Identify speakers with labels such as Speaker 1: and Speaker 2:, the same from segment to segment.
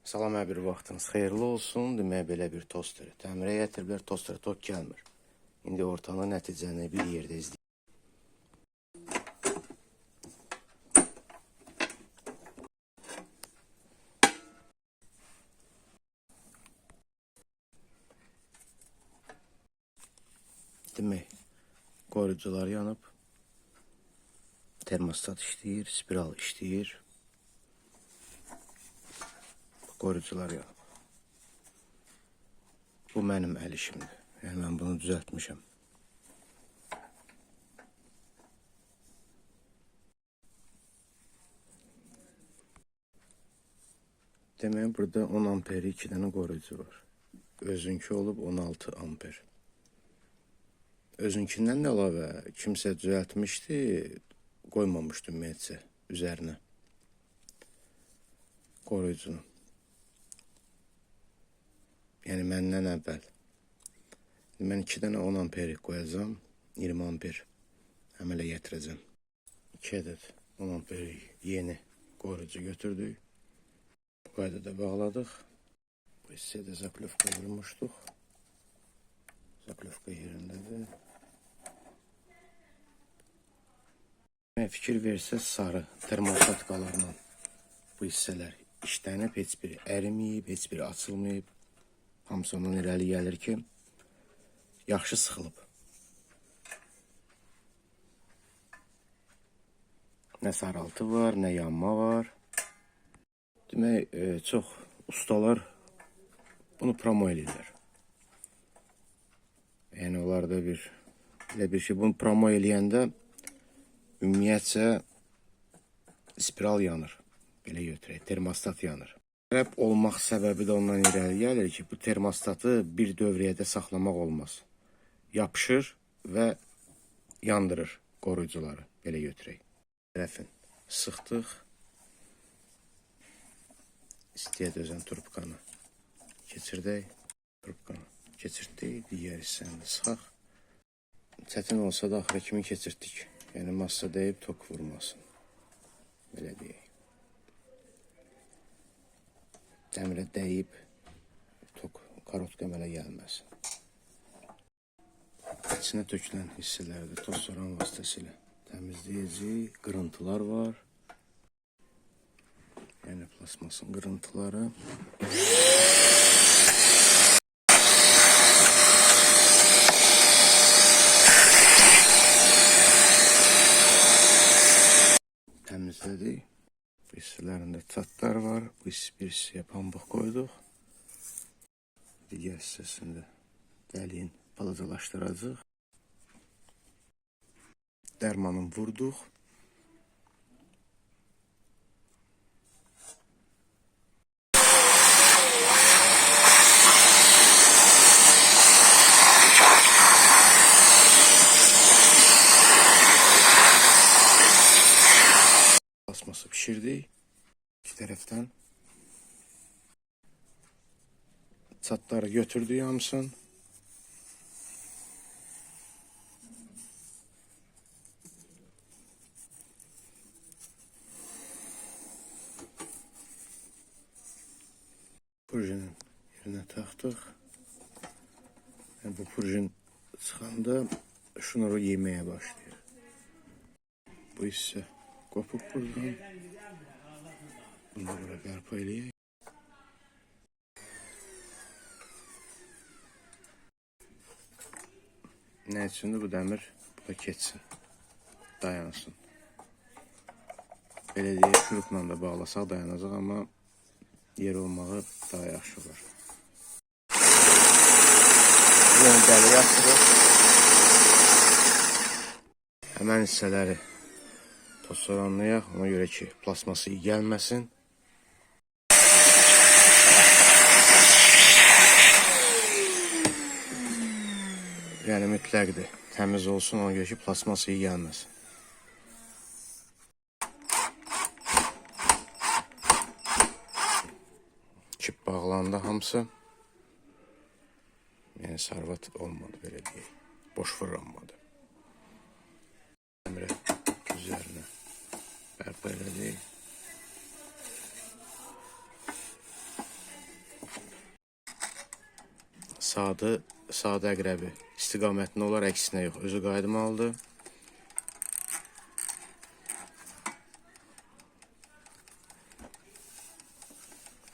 Speaker 1: Salam, hər bir vaxtınız xeyirli olsun. Demək, belə bir toster təmirə gətiriblər. Toster tok gəlmir. İndi ortanın nəticəni bir yerdə izləyək. Demək, qoruyucular yanıb. Termostat işləyir, spiral işləyir. Qoruyucular yanıb. Bu mənim əl işimdir. Yəni, mən bunu düzəltmişəm. Demək, burada 10 amperi 2 dənə qoruyucu var. Özünki olub 16 amper. Özünkindən də əlavə kimsə düzəltmişdi, qoymamışdı ümumiyyətcə üzərinə qoruyucunu. Yəni məndən əvvəl. Mən 2 dənə 10 amperi qoyacağım, 20 amper əmələ gətirəcəm. 2 ədəd 10 amperi yeni qoruyucu götürdük. Bu qaydada bağladıq. Bu hissədə zaplyovka vurmuşduq. Zaplyovka yerindədir. Fikir versəz, sarı termostatkalarla bu hissələr işlənib, heç biri əriməyib, heç biri açılmayıb. Hamısı ondan irəli gəlir ki, yaxşı sıxılıb. Nə saraltı var, nə yanma var. Demək, çox ustalar bunu promo edirlər. Yəni, onlarda elə bir şey, bunu promo eləyəndə ümumiyyətcə spiral yanır, belə götürək, termostat yanır. Xərab olmaq səbəbi də ondan irəli gəlir ki, bu termostatı bir dövriyədə saxlamaq olmaz. Yapışır və yandırır qoruyucuları, belə götürək. Tərəfin sıxdıq. İstəyə dözən trubkanı keçirdək. Trubkanı keçirtdik, digər hissəni sıxaq. Çətin olsa da axıra kimi keçirtdik. Yəni, massa deyib, tok vurmasın. Belə deyək. Dəmirə dəyib, tok, karotka əmələ gəlməsin. İçinə tökülən hissələrdə toz soran vasitəsilə təmizləyici, qırıntılar var. Yəni, plasmasın qırıntıları. Təmizlədik. Bu hissələrində çatlar var. Bu bir hissəyə pambıq qoyduq. Digər hissəsində dəliyin balacalaşdıracaq. Dərmanı vurduq. Plasması pişirdik. İki tərəfdən. Çatları götürdük hamısını. Purjinin yerine taxdıq. Yəni, bu purjin çıxanda şnuru yeməyə başlayır. Bu hissə qopub buradan. Bunu da bura bərpa eləyək. Nə üçündür bu dəmir? Bu da keçsin. Dayansın. Belə deyək, şurupla da bağlasaq dayanacaq, amma yer olmağı daha yaxşı olur. Yeni dəli yapdırıq. Həmən hissələri toz soranlayaq, ona görə ki, plasması iyi gəlməsin. Yəni, mütləqdir. Təmiz olsun, ona görə ki, plasması iyi gəlməsin. Kip bağlandı hamısı. Yəni, sarvat olmadı, belə deyək. Boş fırlanmadı. Dəmirə üzərinə bərpa elədik. sadə əqrəbi istiqamətində olar, əksinə yox, özü qayıdmalıdır.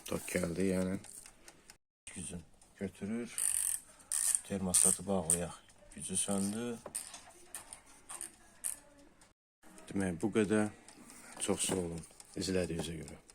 Speaker 1: Tok gəldi, yəni. Gücün götürür, termostatı bağlayaq. Gücü söndü. Demək, bu qədər. Çox sağ olun izlədiyinizə görə.